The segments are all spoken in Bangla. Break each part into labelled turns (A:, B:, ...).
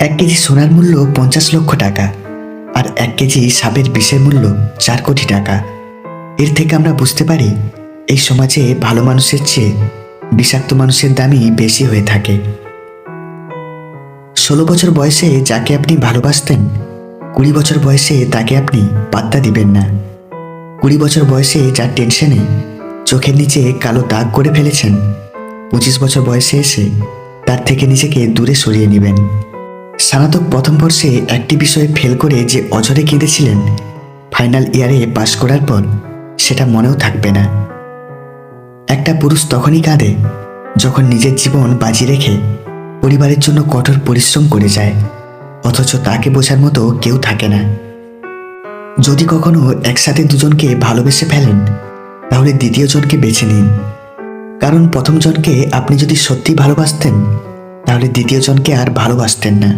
A: এক কেজি সোনার মূল্য 50 লক্ষ টাকা, আর 1 কেজি সাপের বিষের মূল্য 4 কোটি টাকা। এর থেকে আমরা বুঝতে পারি এই সমাজে ভালো মানুষের চেয়ে বিষাক্ত মানুষের দামই বেশি হয়ে থাকে। 16 বছর বয়সে যাকে আপনি ভালোবাসতেন, 20 বছর বয়সে তাকে আপনি পাত্তা দিবেন না। 20 বছর বয়সে যার টেনশনে চোখের নিচে কালো দাগ করে ফেলেছেন, 25 বছর বয়সে এসে তার থেকে নিজেকে দূরে সরিয়ে নেবেন। স্নাতক প্রথম বর্ষে একটি বিষয়ে ফেল করে যে অঝরে কেঁদেছিলেন, ফাইনাল ইয়ারে পাশ করার পর সেটা মনেও থাকবে না। একটা পুরুষ তখনই কাঁদে যখন নিজের জীবন বাজি রেখে পরিবারের জন্য কঠোর পরিশ্রম করে যায়, অথচ তাকে বোঝার মতো কেউ থাকে না। যদি কখনো একসাথে দুজনকে ভালোবেসে ফেলেন, তাহলে দ্বিতীয় জনকে বেছে নিন। কারণ প্রথম জনকে আপনি যদি সত্যি ভালোবাসতেন, তাহলে দ্বিতীয় জনকে আর ভালোবাসতেন না।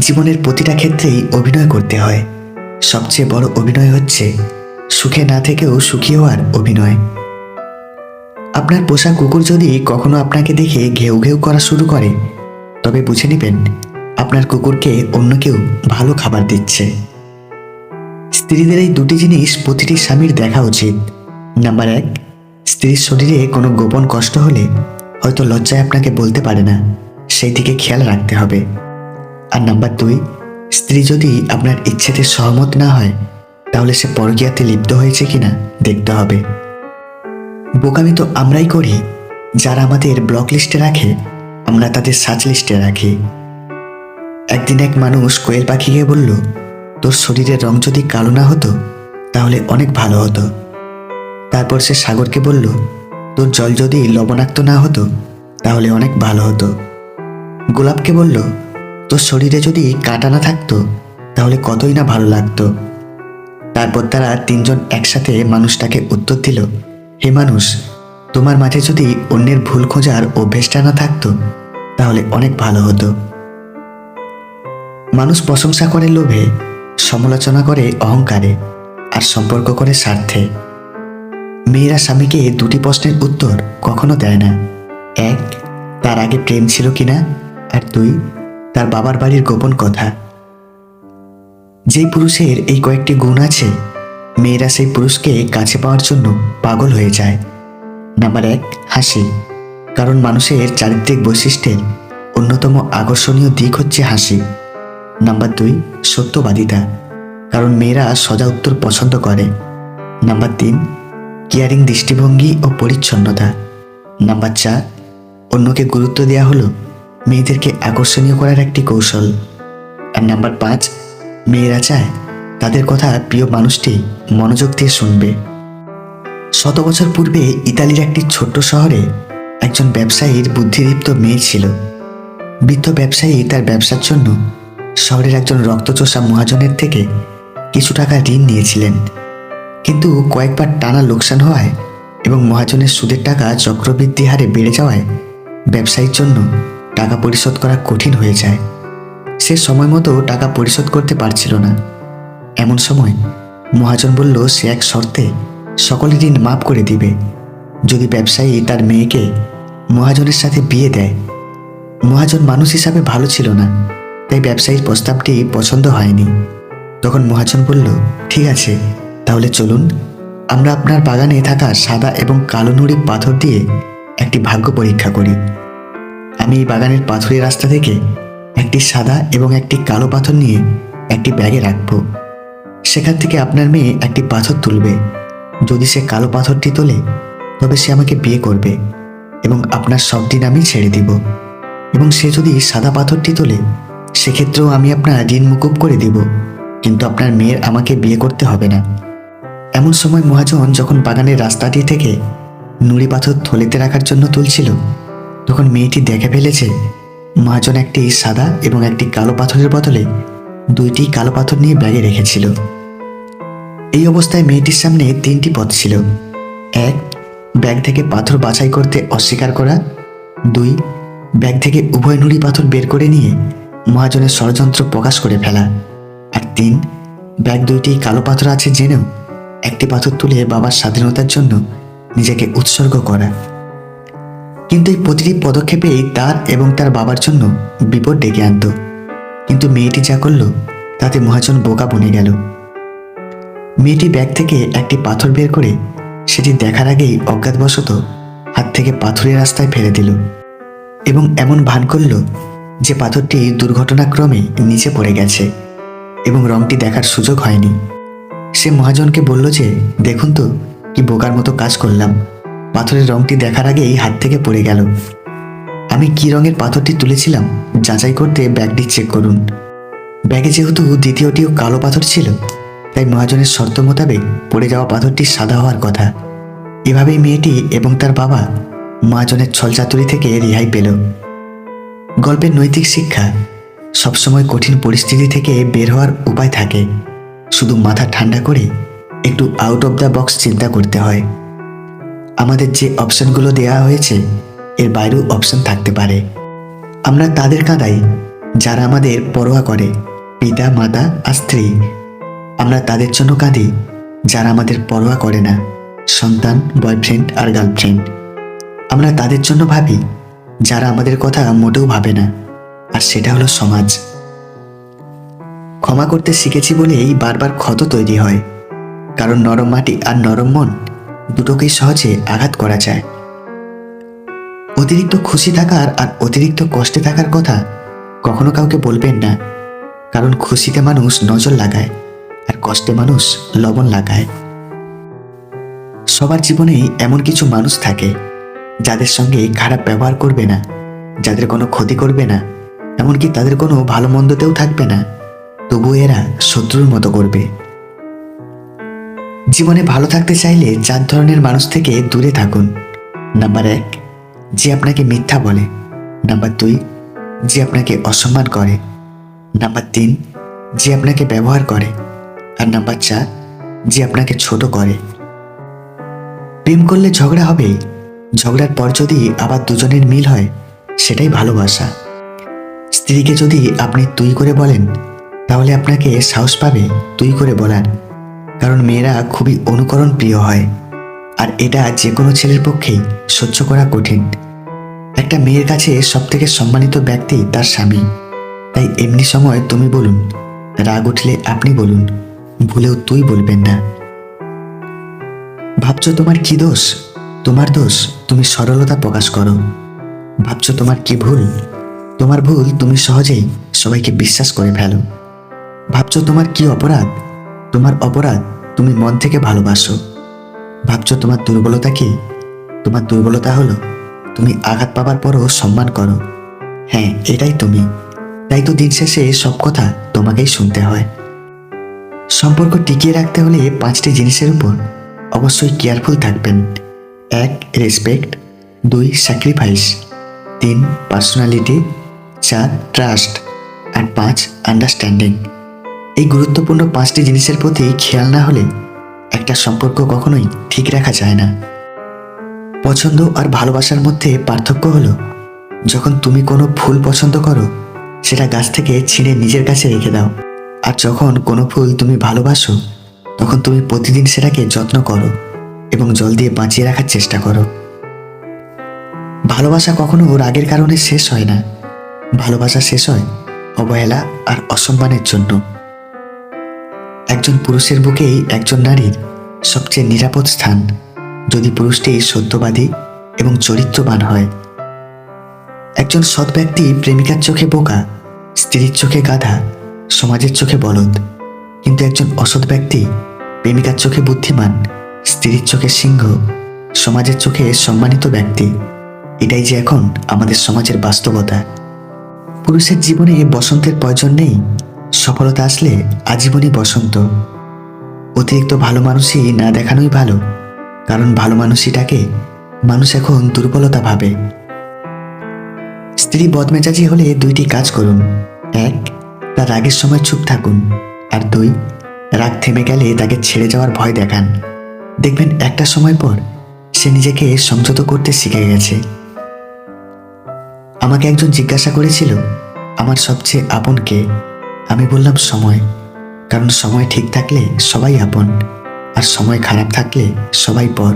A: জীবনের প্রতিটা ক্ষেত্রেই অভিনয় করতে হয়। সবচেয়ে বড় অভিনয় হচ্ছে সুখে না থেকেও সুখী হওয়ার অভিনয়। আপনার পোষা কুকুর যদি কখনো আপনাকে দেখে ঘেউ ঘেউ করা শুরু করে, তবে বুঝে নেবেন আপনার কুকুরকে অন্য কেউ ভালো খাবার দিচ্ছে। স্ত্রীদের এই দুটি জিনিস প্রতিটি স্বামীর দেখা উচিত। নাম্বার 1, স্ত্রীর শরীরে কোনো গোপন কষ্ট হলে হয়তো লজ্জায় আপনাকে বলতে পারে না, সেই দিকে খেয়াল রাখতে হবে। আর নাম্বার 2, স্ত্রী যদি আপনার ইচ্ছেতে সহমত না হয়, তাহলে সে পরকীয়াতে লিপ্ত হয়েছে কিনা দেখতে হবে। বোকামি তো আমরাই করি। যারা আমাদের ব্লক লিস্টে রাখে, আমরা তাদের সার্চ লিস্টে রাখি। একদিন এক মানুষ কোয়েল পাখিকে বলল, তোর শরীরের রং যদি কালো না হতো তাহলে অনেক ভালো হতো। তারপর সে সাগরকে বলল, তোর জল যদি লবণাক্ত না হতো তাহলে অনেক ভালো হতো। গোলাপকে বলল, তোর শরীরে যদি কাঁটা না থাকতো তাহলে কতই না ভালো লাগতো। তারপর তারা তিনজন একসাথে মানুষটাকে উত্তর দিল, হে মানুষ, তোমার মাঝে যদি অন্যের ভুল খোঁজার অভ্যেসটা না থাকতো তাহলে অনেক ভালো হতো। মানুষ প্রশংসা করে লোভে, সমালোচনা করে অহংকারে, আর সম্পর্ক করে স্বার্থে। মেয়েরা স্বামীকে দুটি প্রশ্নের উত্তর কখনো দেয় না। 1, তার আগে প্রেম ছিল কিনা, আর 2, তার বাবার বাড়ির গোপন কথা। যেই পুরুষের এই কয়েকটি গুণ আছে, মেয়েরা সেই পুরুষকে কাছে পাওয়ার জন্য পাগল হয়ে যায়। নাম্বার 1, হাসি। কারণ মানুষের চারিত্রিক বৈশিষ্ট্যের অন্যতম আকর্ষণীয় দিক হচ্ছে হাসি। নাম্বার 2, সত্যবাদিতা। কারণ মেয়েরা সোজা উত্তর পছন্দ করে। নাম্বার 3, কেয়ারিং দৃষ্টিভঙ্গি ও পরিচ্ছন্নতা। নাম্বার 4, অন্যকে গুরুত্ব দেওয়া হলো মেয়েদেরকে আকর্ষণীয় করার একটি কৌশল। আর নাম্বার 5, মেয়েরা চায় তাদের কথা প্রিয় মানুষটি মনোযোগ দিয়ে শুনবে। 100 বছর পূর্বে ইতালির একটি ছোট্ট শহরে একজন ব্যবসায়ীর বুদ্ধিদীপ্ত মেয়ে ছিল। বৃদ্ধ ব্যবসায়ী তার ব্যবসার জন্য শহরের একজন রক্তচোষা মহাজনের থেকে কিছু টাকা ঋণ নিয়েছিলেন, কিন্তু কয়েকবার টানা লোকসান হওয়ায় এবং মহাজনের সুদের টাকা চক্রবৃদ্ধি হারে বেড়ে যাওয়ায় ব্যবসায়ীর জন্য টাকা পরিশোধ করা কঠিন হয়ে যায়। সে সময় মতো টাকা পরিশোধ করতে পারছিল না। এমন সময় মহাজন বলল সে এক শর্তে সকলের ঋণ মাফ করে দিবে, যদি ব্যবসায়ী তার মেয়েকে মহাজনের সাথে বিয়ে দেয়। মহাজন মানুষ হিসাবে ভালো ছিল না, তাই ব্যবসায়ীর প্রস্তাবটি পছন্দ হয়নি। তখন মহাজন বলল, ঠিক আছে, তাহলে চলুন আমরা আপনার বাগানে থাকা সাদা এবং কালো নুড়ি পাথর দিয়ে একটি ভাগ্য পরীক্ষা করি। আমি এই বাগানের পাথরের রাস্তা থেকে একটি সাদা এবং একটি কালো পাথর নিয়ে একটি ব্যাগে রাখব। সেখান থেকে আপনার মেয়ে একটি পাথর তুলবে। যদি সে কালো পাথরটি তোলে, তবে সে আমাকে বিয়ে করবে এবং আপনার সব দিন আমি ছেড়ে দিব। এবং সে যদি সাদা পাথরটি তোলে, সেক্ষেত্রেও আমি আপনার ঋণ মুকুব করে দিব, কিন্তু আপনার মেয়ের আমাকে বিয়ে করতে হবে না। এমন সময় মহাজন যখন বাগানের রাস্তাটি থেকে নুড়ি পাথর থলেতে রাখার জন্য তুলছিল, তখন মেয়েটি দেখে ফেলেছে মহাজন একটি সাদা এবং একটি কালো পাথরের বদলে 2টি কালো পাথর নিয়ে ব্যাগে রেখেছিল। এই অবস্থায় মেয়েটির সামনে 3টি পথ ছিল। 1, ব্যাগ থেকে পাথর বাছাই করতে অস্বীকার করা। 2, ব্যাগ থেকে উভয় নুড়ি পাথর বের করে নিয়ে মহাজনের ষড়যন্ত্র প্রকাশ করে ফেলা। আর 3, ব্যাগ 2টি কালো পাথর আছে জেনেও একটি পাথর তুলে বাবার স্বাধীনতার জন্য নিজেকে উৎসর্গ করা। কিন্তু এই প্রতিটি পদক্ষেপেই তার এবং তার বাবার জন্য বিপদ ডেকে আনত। কিন্তু মেয়েটি যা করলো তাতে মহাজন বোকা বনে গেল। মেয়েটি ব্যাগ থেকে একটি পাথর বের করে সেটি দেখার আগেই অজ্ঞাতবশত হাত থেকে পাথরের রাস্তায় ফেলে দিল এবং এমন ভান করল যে পাথরটি দুর্ঘটনাক্রমে নিচে পড়ে গেছে এবং রংটি দেখার সুযোগ হয়নি। সে মহাজনকে বলল যে, দেখুন তো কি বোকার মতো কাজ করলাম, পাথরের রংটি দেখার আগেই হাত থেকে পড়ে গেল। আমি কি রঙের পাথরটি তুলেছিলাম যাচাই করতে ব্যাগটি চেক করুন। ব্যাগে যেহেতু দ্বিতীয়টিও কালো পাথর ছিল, তাই মহাজনের শর্ত মোতাবেক পড়ে যাওয়া পাথরটি সাদা হওয়ার কথা। এভাবেই মেয়েটি এবং তার বাবা মহাজনের ছলচাতুরি থেকে রেহাই পেল। গল্পের নৈতিক শিক্ষা: সবসময় কঠিন পরিস্থিতি থেকে বের হওয়ার উপায় থাকে, শুধু মাথা ঠান্ডা করে একটু আউট অফ দ্য বক্স চিন্তা করতে হয়। আমাদের যে অপশনগুলো দেওয়া হয়েছে এর বাইরেও অপশন থাকতে পারে। আমরা তাদের কাঁদাই যারা আমাদের পরোয়া করে, পিতা, মাতা আর স্ত্রী। আমরা তাদের জন্য কাঁদি যারা আমাদের পরোয়া করে না, সন্তান, বয়ফ্রেন্ড আর গার্লফ্রেন্ড। আমরা তাদের জন্য ভাবি যারা আমাদের কথা মোটেও ভাবে না, আর সেটা হলো সমাজ। ক্ষমা করতে শিখেছি বলেই বারবার ক্ষত তৈরি হয়, কারণ নরম মাটি আর নরম মন দুটোকেই সহজে আঘাত করা যায়। অতিরিক্ত খুশি থাকার আর অতিরিক্ত কষ্টে থাকার কথা কখনো কাউকে বলবেন না, কারণ খুশিতে মানুষ নজর লাগায় আর কষ্টে মানুষ লবণ লাগায়। সবার জীবনেই এমন কিছু মানুষ থাকে যাদের সঙ্গে খারাপ ব্যবহার করবে না, যাদের কোনো ক্ষতি করবে না, এমনকি তাদের কোনো ভালো মন্দতেও থাকবে না, তবু এরা শত্রুর মতো করবে। জীবনে ভালো থাকতে চাইলে 4 ধরনের মানুষ থেকে দূরে থাকুন। নাম্বার 1, যে আপনাকে মিথ্যা বলে। নাম্বার 2, যে আপনাকে অসম্মান করে। নাম্বার 3, যে আপনাকে ব্যবহার করে। আর নাম্বার 4, যে আপনাকে ছোট করে। প্রেম করলে ঝগড়া হবেই, ঝগড়ার পর যদি আবার দুজনের মিল হয় সেটাই ভালোবাসা। স্ত্রীকে যদি আপনি তুই করে বলেন, তাহলে আপনাকে সাহস পাবে তুই করে বলার, কারণ মেয়েরা খুবই অনুকরণ প্রিয় হয়, আর এটা যে কোনো ছেলের পক্ষেই সহ্য করা কঠিন। একটা মেয়ের কাছে সবথেকে সম্মানিত ব্যক্তি তার স্বামী, তাই এমনি সময় তুমি বলুন, রাগ উঠলে আপনি বলুন, ভুলেও তুই বলবেন না। ভাবছো তোমার কি দোষ? তোমার দোষ তুমি সরলতা প্রকাশ করো। ভাবছো তোমার কি ভুল? তোমার ভুল তুমি সহজেই সবাইকে বিশ্বাস করে ফেলো। ভাবছো তোমার কি অপরাধ? তোমার অপরাধ তুমি মন থেকে ভালোবাসো। ভাবছো তোমার দুর্বলতা কি? তোমার দুর্বলতা হলো তুমি আঘাত পাবার পরও সম্মান করো। হ্যাঁ, এটাই তুমি। তাই তো দিন শেষে সব কথা তোমাকেই শুনতে হয়। সম্পর্ক টিকিয়ে রাখতে হলে 5টি জিনিসের উপর অবশ্যই কেয়ারফুল থাকবেন। 1, রেসপেক্ট। 2, স্যাক্রিফাইস। 3, পার্সোনালিটি। 4, ট্রাস্ট। আর 5, আন্ডারস্ট্যান্ডিং। এই গুরুত্বপূর্ণ 5টি জিনিসের প্রতি খেয়াল না হলে একটা সম্পর্ক কখনোই ঠিক রাখা যায় না। পছন্দ আর ভালোবাসার মধ্যে পার্থক্য হলো, যখন তুমি কোনো ফুল পছন্দ করো সেটা গাছ থেকে ছিঁড়ে নিজের কাছে রেখে দাও, আর যখন কোনো ফুল তুমি ভালোবাসো তখন তুমি প্রতিদিন সেটাকে যত্ন করো এবং জল দিয়ে বাঁচিয়ে রাখার চেষ্টা করো। ভালোবাসা কখনো রাগের কারণে শেষ হয় না, ভালোবাসা শেষ হয় অবহেলা আর অসম্মানের জন্য। একজন পুরুষের বুকেই একজন নারীর সবচেয়ে নিরাপদ স্থান, যদি পুরুষটি সত্যবাদী এবং চরিত্রবান হয়। একজন সৎ ব্যক্তি প্রেমিকার চোখে বোকা, স্ত্রীর চোখে গাধা, সমাজের চোখে বলদ। কিন্তু একজন অসৎ ব্যক্তি প্রেমিকার চোখে বুদ্ধিমান, স্ত্রীর চোখে সিংহ, সমাজের চোখে সম্মানিত ব্যক্তি। এটাই যে এখন আমাদের সমাজের বাস্তবতা। পুরুষের জীবনে বসন্তের প্রয়োজন নেই, সফলতা আসলে আজীবনই বসন্ত। অতিরিক্ত ভালো মানুষই না দেখানোই ভালো, কারণ ভালো মানুষটাকে মানুষ এখন দুর্বলতা ভাবে। স্ত্রী বদমেজাজি হলে 2টি কাজ করুন। 1, তার রাগের সময় চুপ থাকুন। আর 2, রাগ থেমে গেলে তাকে ছেড়ে যাওয়ার ভয় দেখান। দেখবেন একটা সময় পর সে নিজেকে সংযত করতে শিখে গেছে। আমাকে একজন জিজ্ঞাসা করেছিল, আমার সবচেয়ে আপন কে? আমি বললাম সময়, কারণ সময় ঠিক থাকলে সবাই আপন, আর সময় খারাপ থাকলে সবাই পর।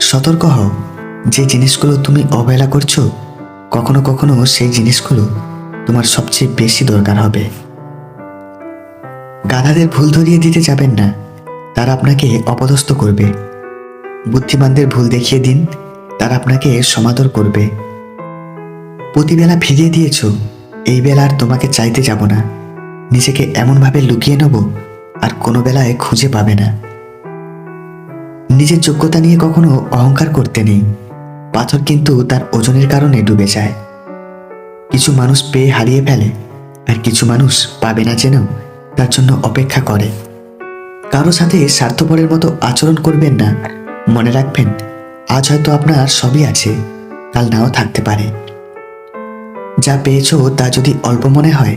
A: সতর্ক হও, যে জিনিসগুলো তুমি অবহেলা করছো, কখনো কখনো সেই জিনিসগুলো তোমার সবচেয়ে বেশি দরকার হবে। গাধাদের ভুল ধরিয়ে দিতে যাবেন না, তারা আপনাকে অপদস্থ করবে। বুদ্ধিমানদের ভুল দেখিয়ে দিন, তারা আপনাকে সমাদর করবে। প্রতিবেলা ফিরিয়ে দিয়েছ, এই বেলা আর তোমাকে চাইতে যাব না। নিজেকে এমনভাবে লুকিয়ে নেব আর কোনো বেলায় খুঁজে পাবে না। নিজের যোগ্যতা নিয়ে কখনো অহংকার করতে নেই। পাথর কিন্তু তার ওজনের কারণে ডুবে যায়। কিছু মানুষ পেয়ে হারিয়ে ফেলে, আর কিছু মানুষ পাবে না জেনেও তার জন্য অপেক্ষা করে। কারো সাথে স্বার্থপরের মতো আচরণ করবেন না। মনে রাখবেন, আজ হয়তো আপনার সবই আছে, কাল নাও থাকতে পারে। যা পেয়েছো তা যদি অল্প মনে হয়,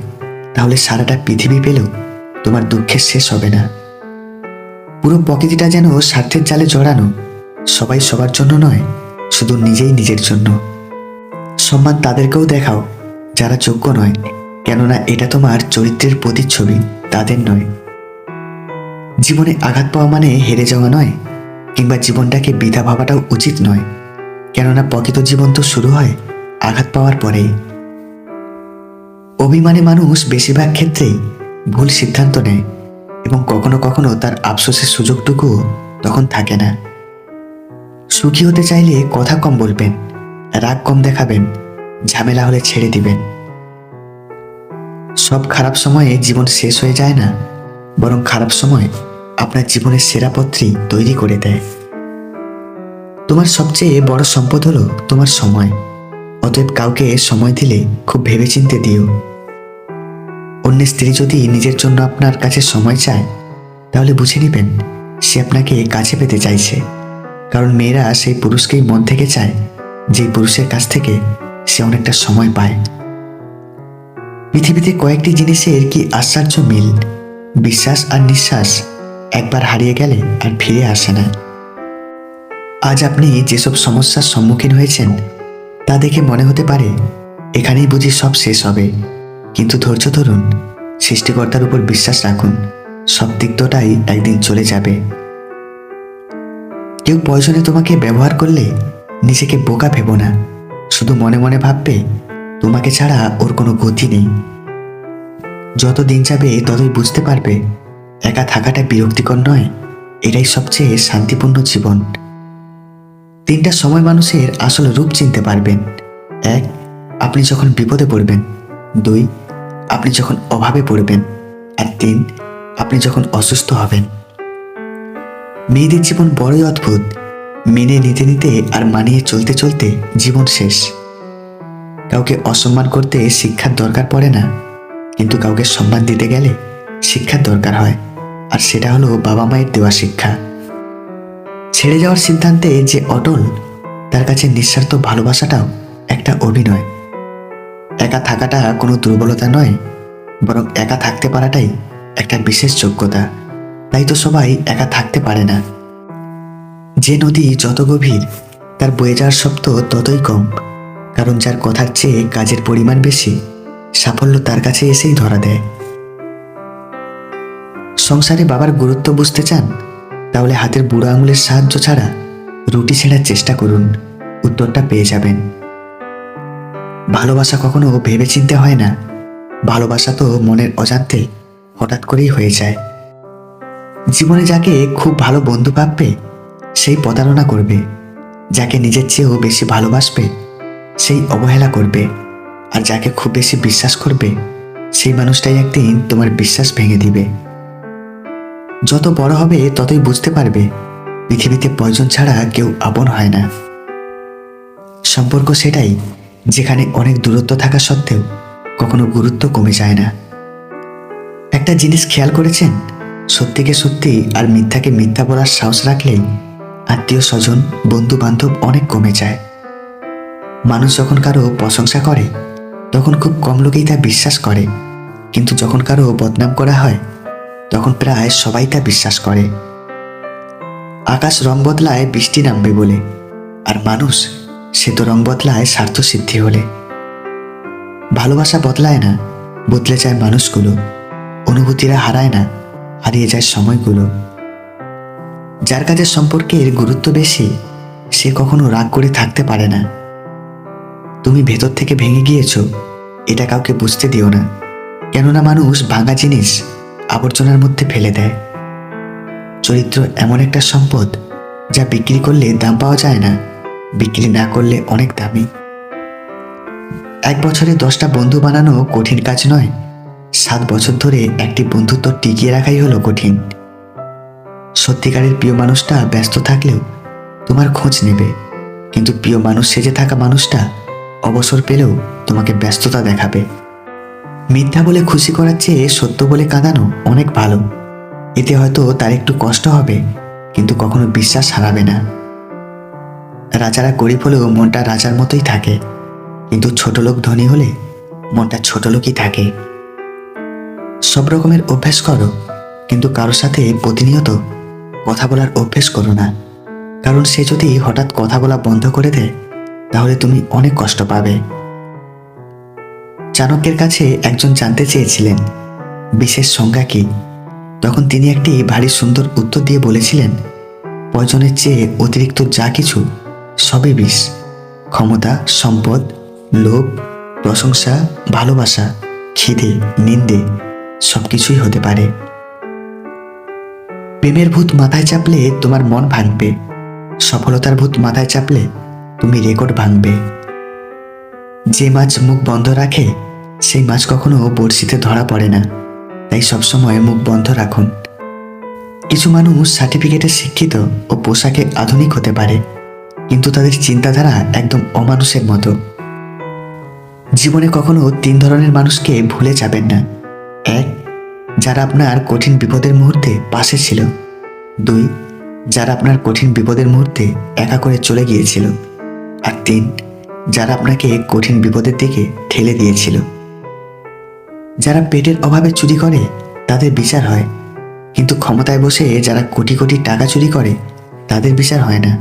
A: তাহলে সারাটা পৃথিবী পেলেও তোমার দুঃখের শেষ হবে না। পুরো প্রকৃতিটা যেন স্বার্থের জালে জড়ানো। সবাই সবার জন্য নয়, শুধু নিজেই নিজের জন্য। সম্মান তাদেরকেও দেখাও যারা যোগ্য নয়, কেননা এটা তোমার চরিত্রের প্রতিচ্ছবি, তাদের নয়। জীবনে আঘাত পাওয়া মানে হেরে যাওয়া নয়, কিংবা জীবনটাকে বৃথা ভাবাটাও উচিত নয়, কেননা প্রকৃত জীবন তো শুরু হয় আঘাত পাওয়ার পরেই। অভিমানী মানুষ বেশিরভাগ ক্ষেত্রেই ভুল সিদ্ধান্ত নেয়, এবং কখনো কখনো তার আফসোসের সুযোগটুকুও তখন থাকে না। সুখী হতে চাইলে কথা কম বলবেন, রাগ কম দেখাবেন, ঝামেলা হলে ছেড়ে দিবেন। সব খারাপ সময়ে জীবন শেষ হয়ে যায় না, বরং খারাপ সময় আপনার জীবনের সেরা পত্রী তৈরি করে দেয়। তোমার সবচেয়ে বড় সম্পদ হলো তোমার সময়। অতএব কাউকে সময় দিলে খুব ভেবেচিন্তে দিও। অন্যের স্ত্রী যদি নিজের জন্য আপনার কাছে সময় চায়, তাহলে বুঝে নেবেন সে আপনাকে কাছে পেতে চাইছে। কারণ মেয়েরা সেই পুরুষকেই মন থেকে চায়, যে পুরুষের কাছ থেকে সে অনেকটা সময় পায়। পৃথিবীতে কয়েকটি জিনিসের কি আশ্চর্য মিল। বিশ্বাস আর নিঃশ্বাস একবার হারিয়ে গেলে আর ফিরে আসে না। আজ আপনি যেসব সমস্যার সম্মুখীন হয়েছেন, তা দেখে মনে হতে পারে এখানেই বুঝি সব শেষ হবে। কিন্তু ধৈর্য ধরুন, সৃষ্টিকর্তার উপর বিশ্বাস রাখুন, সব তিক্তটাই একদিন চলে যাবে। কেউ প্রয়োজনে তোমাকে ব্যবহার করলে নিজেকে বোকা ভেবো না। শুধু মনে মনে ভাববে তোমাকে ছাড়া ওর কোনো গতি নেই। যত দিন যাবে ততই বুঝতে পারবে একা থাকাটা বিরক্তিকর নয়, এটাই সবচেয়ে শান্তিপূর্ণ জীবন। 3টা সময় মানুষের আসল রূপ চিনতে পারবেন। 1, আপনি যখন বিপদে পড়বেন। 2, আপনি যখন অভাবে পড়বেন। আর 3, আপনি যখন অসুস্থ হবেন। মেয়েদের জীবন বড়ই অদ্ভুত। মেনে নিতে নিতে আর মানিয়ে চলতে চলতে জীবন শেষ। কাউকে অসম্মান করতে শিক্ষার দরকার পড়ে না, কিন্তু কাউকে সম্মান দিতে গেলে শিক্ষার দরকার হয়, আর সেটা হলো বাবা মায়ের দেওয়া শিক্ষা। ছেড়ে যাওয়ার সিদ্ধান্তে যে অটল, তার কাছে নিঃস্বার্থ ভালোবাসাটাও একটা অভিনয়। একা থাকাটা কোনো দুর্বলতা নয়, বরং একা থাকতে পারাটাই একটা বিশেষ যোগ্যতা। তাই তো সবাই একা থাকতে পারে না। যে নদী যত গভীর, তার বয়ে যাওয়ার শব্দ ততই কম। কারণ যার কথার চেয়ে কাজের পরিমাণ বেশি, সাফল্য তার কাছে এসেই ধরা দেয়। সংসারে বাবার গুরুত্ব বুঝতে চান? তাহলে হাতের বুড়ো আঙুলের সাহায্য ছাড়া রুটি ছেঁড়ার চেষ্টা করুন, উত্তরটা পেয়ে যাবেন। ভালোবাসা কখনো ভেবে চিনতে হয় না। ভালোবাসা তো মনের অজান্তে হঠাৎ করেই হয়ে যায়। জীবনে যাকে খুব ভালো বন্ধু ভাববে, সেই প্রতারণা করবে। যাকে নিজের চেয়েও বেশি ভালোবাসবে, সেই অবহেলা করবে। আর যাকে খুব বেশি বিশ্বাস করবে, সেই মানুষটাই একদিন তোমার বিশ্বাস ভেঙে দিবে। যত বড় হবে ততই বুঝতে পারবে পৃথিবীতে প্রয়োজন ছাড়া কেউ আপন হয় না। সম্পর্ক সেটাই যেখানে অনেক দূরত্ব থাকা সত্ত্বেও কখনো গুরুত্ব কমে যায় না। একটা জিনিস খেয়াল করেছেন? সত্যিকে সত্যি আর মিথ্যাকে মিথ্যা বলার সাহস রাখলেই আত্মীয় স্বজন, বন্ধু বান্ধব অনেক কমে যায়। মানুষ যখন কারো প্রশংসা করে, তখন খুব কম লোকেই তা বিশ্বাস করে। কিন্তু যখন কারো বদনাম করা হয়, তখন প্রায় সবাই তা বিশ্বাস করে। আকাশ রং বদলায় বৃষ্টি নামবে বলে, আর মানুষ সে তো রং বদলায় স্বার্থ সিদ্ধি হলে। ভালোবাসা বদলায় না, বদলে যায় মানুষগুলো। অনুভূতিরা হারায় না, হারিয়ে যায় সময়গুলো। যার কাছে সম্পর্কের গুরুত্ব বেশি, সে কখনো রাগ করে থাকতে পারে না। তুমি ভেতর থেকে ভেঙে গিয়েছো, এটা কাউকে বুঝতে দিও না, কেননা মানুষ ভাঙা জিনিস আবর্জনার মধ্যে ফেলে দেয়। চরিত্র এমন একটা সম্পদ যা বিক্রি করলে দাম পাওয়া যায় না, বিক্রি না করলে অনেক দামি। 1 বছরে 10টা বন্ধু বানানো কঠিন কাজ নয়, 7 বছর ধরে একটি বন্ধুত্ব টিকিয়ে রাখাই হলো কঠিন। সত্যিকারের প্রিয় মানুষটা ব্যস্ত থাকলেও তোমার খোঁজ নেবে, কিন্তু প্রিয় মানুষ সেজে থাকা মানুষটা অবসর পেলেও তোমাকে ব্যস্ততা দেখাবে। মিথ্যা বলে খুশি করার চেয়ে সত্য বলে কাঁদানো অনেক ভালো। এতে হয়তো তার একটু কষ্ট হবে, কিন্তু কখনো বিশ্বাস হারাবে না। রাজারা গরিব হলেও মনটা রাজার মতোই থাকে, কিন্তু ছোট লোক ধনী হলে মনটা ছোট লোকই থাকে। সব রকমের অভ্যাস করো, কিন্তু কারোর সাথে প্রতিনিয়ত কথা বলার অভ্যেস করো না, কারণ সে যদি হঠাৎ কথা বলা বন্ধ করে দেয় তাহলে তুমি অনেক কষ্ট পাবে। চাণক্যের কাছে একজন জানতে চেয়েছিলেন বিশেষ সংজ্ঞা কি। তখন তিনি একটি ভারী সুন্দর উত্তর দিয়ে বলেছিলেন, প্রয়োজনের চেয়ে অতিরিক্ত যা কিছু সবই বিষ। ক্ষমতা, সম্পদ, লোভ, প্রশংসা, ভালোবাসা, খিদে, নিন্দে সব কিছুই হতে পারে। প্রেমের ভূত মাথায় চাপলে তোমার মন ভাঙবে, সফলতার ভূত মাথায় চাপলে তুমি রেকর্ড ভাঙবে। যে মাছ মুখ বন্ধ রাখে সেই মাছ কখনো বড়শিতে ধরা পড়ে না, তাই সবসময় মুখ বন্ধ রাখুন। কিছু মানুষ সার্টিফিকেটে শিক্ষিত ও পোশাকে আধুনিক হতে পারে, কিন্তু তাদের চিন্তাধারা একদম অমানুষের মতো। জীবনে কখনো 3 ধরনের মানুষকে ভুলে যাবেন না। 1, যারা আপনার কঠিন বিপদের মুহূর্তে পাশে ছিল। 2, যারা আপনার কঠিন বিপদের মুহূর্তে একা করে চলে গিয়েছিল। আর 3, যারা আপনাকে কঠিন বিপদের দিকে ঠেলে দিয়েছিল। যারা পেটের অভাবে চুরি করে তাদের বিচার হয়, কিন্তু ক্ষমতায় বসে যারা কোটি কোটি টাকা চুরি করে তাদের বিচার হয় না।